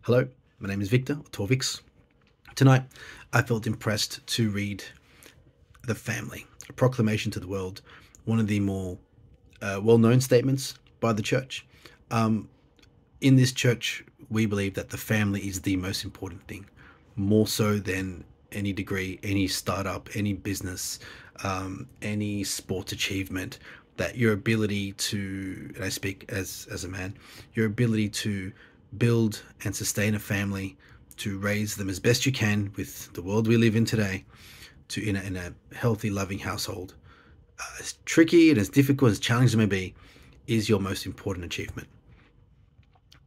Hello, my name is Victor, or Torvix. Tonight, I felt impressed to read The Family, a proclamation to the world, one of the more well-known statements by the church. In this church, we believe that the family is the most important thing, more so than any degree, any startup, any business, any sports achievement. That your ability to, and I speak as a man, your ability to build and sustain a family, to raise them as best you can with the world we live in today, to in a healthy, loving household, as tricky and as difficult as challenging it may be, is your most important achievement.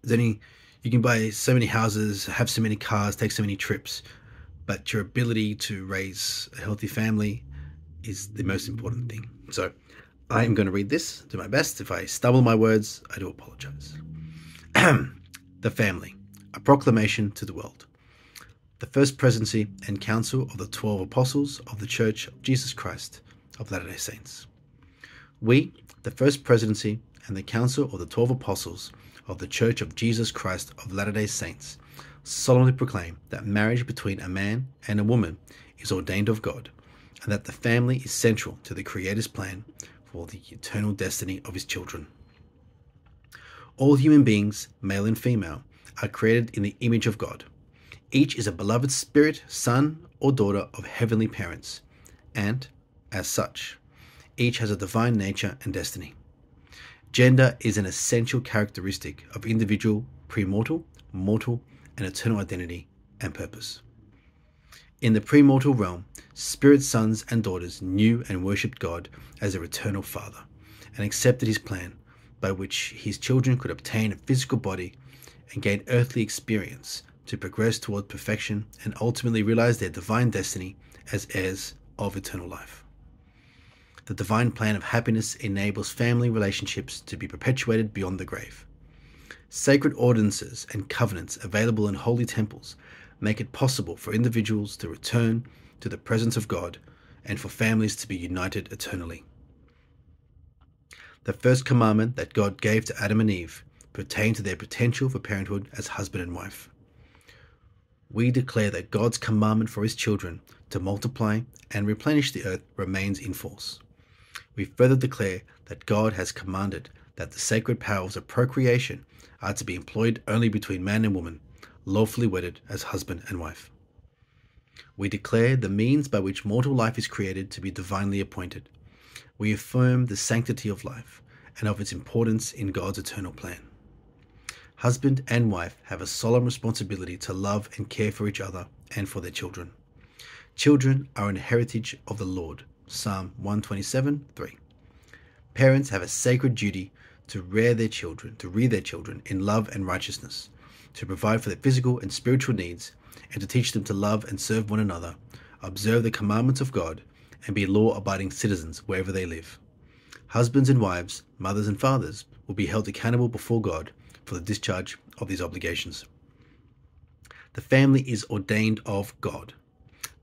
You can buy so many houses, have so many cars, take so many trips, but your ability to raise a healthy family is the most important thing. So I am going to read this, do my best. If I stumble my words, I do apologize. The Family, a proclamation to the world. The First Presidency and Council of the 12 Apostles of the Church of Jesus Christ of Latter-day Saints. We, the First Presidency and the Council of the 12 Apostles of the Church of Jesus Christ of Latter-day Saints, solemnly proclaim that marriage between a man and a woman is ordained of God, and that the family is central to the Creator's plan for the eternal destiny of His children. All human beings, male and female, are created in the image of God. Each is a beloved spirit, son, or daughter of heavenly parents, and, as such, each has a divine nature and destiny. Gender is an essential characteristic of individual, premortal, mortal, and eternal identity and purpose. In the premortal realm, spirit sons and daughters knew and worshipped God as their eternal Father, and accepted His plan by which His children could obtain a physical body and gain earthly experience to progress toward perfection and ultimately realize their divine destiny as heirs of eternal life. The divine plan of happiness enables family relationships to be perpetuated beyond the grave. Sacred ordinances and covenants available in holy temples make it possible for individuals to return to the presence of God and for families to be united eternally. The first commandment that God gave to Adam and Eve pertained to their potential for parenthood as husband and wife. We declare that God's commandment for His children to multiply and replenish the earth remains in force. We further declare that God has commanded that the sacred powers of procreation are to be employed only between man and woman, lawfully wedded as husband and wife. We declare the means by which mortal life is created to be divinely appointed. We affirm the sanctity of life and of its importance in God's eternal plan. Husband and wife have a solemn responsibility to love and care for each other and for their children. Children are an heritage of the Lord. Psalm 127:3. Parents have a sacred duty to rear their children in love and righteousness, to provide for their physical and spiritual needs, and to teach them to love and serve one another, observe the commandments of God, and be law-abiding citizens wherever they live. Husbands and wives, mothers and fathers will be held accountable before God for the discharge of these obligations. The family is ordained of God.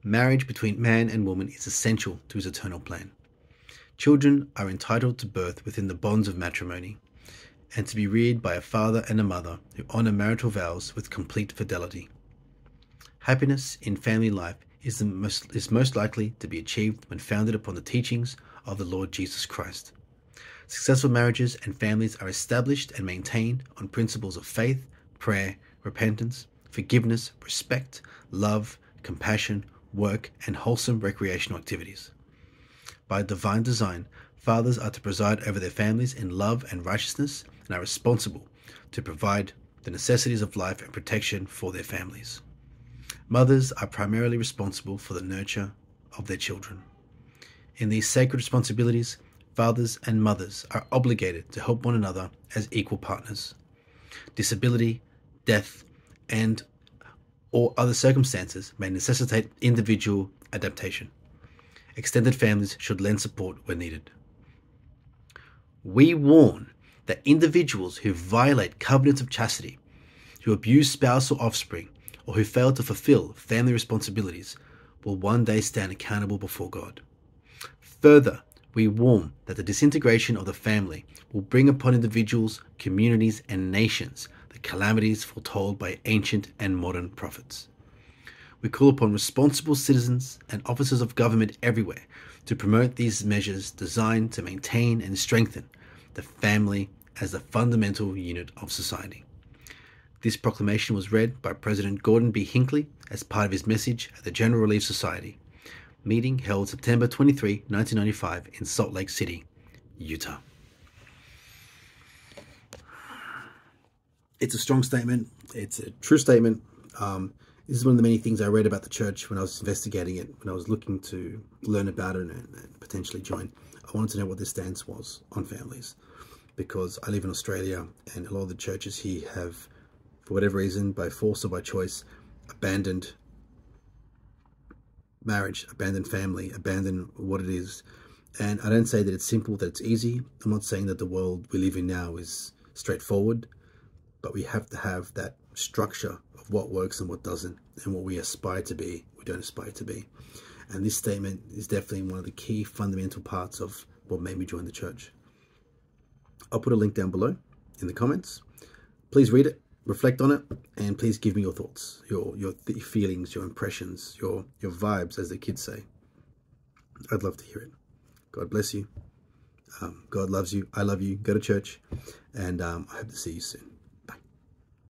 Marriage between man and woman is essential to His eternal plan. Children are entitled to birth within the bonds of matrimony, and to be reared by a father and a mother who honor marital vows with complete fidelity. Happiness in family life is most likely to be achieved when founded upon the teachings of the Lord Jesus Christ. Successful marriages and families are established and maintained on principles of faith, prayer, repentance, forgiveness, respect, love, compassion, work, and wholesome recreational activities. By divine design, fathers are to preside over their families in love and righteousness and are responsible to provide the necessities of life and protection for their families. Mothers are primarily responsible for the nurture of their children. In these sacred responsibilities, fathers and mothers are obligated to help one another as equal partners. Disability, death, and or other circumstances may necessitate individual adaptation. Extended families should lend support where needed. We warn that individuals who violate covenants of chastity, who abuse spousal offspring, or who fail to fulfill family responsibilities will one day stand accountable before God. Further, we warn that the disintegration of the family will bring upon individuals, communities, and nations the calamities foretold by ancient and modern prophets. We call upon responsible citizens and officers of government everywhere to promote these measures designed to maintain and strengthen the family as the fundamental unit of society. This proclamation was read by President Gordon B. Hinckley as part of his message at the General Relief Society meeting held September 23, 1995 in Salt Lake City, Utah. It's a strong statement. It's a true statement. This is one of the many things I read about the church when I was investigating it, when I was looking to learn about it and potentially join. I wanted to know what their stance was on families, because I live in Australia and a lot of the churches here have, for whatever reason, by force or by choice, abandoned marriage, abandoned family, abandoned what it is. And I don't say that it's simple, that it's easy. I'm not saying that the world we live in now is straightforward, but we have to have that structure of what works and what doesn't, and what we aspire to be, we don't aspire to be. And this statement is definitely one of the key fundamental parts of what made me join the church. I'll put a link down below in the comments. Please read it, reflect on it, and please give me your thoughts, your feelings, your impressions, your vibes, as the kids say. I'd love to hear it. God bless you. God loves you. I love you. Go to church, and I hope to see you soon.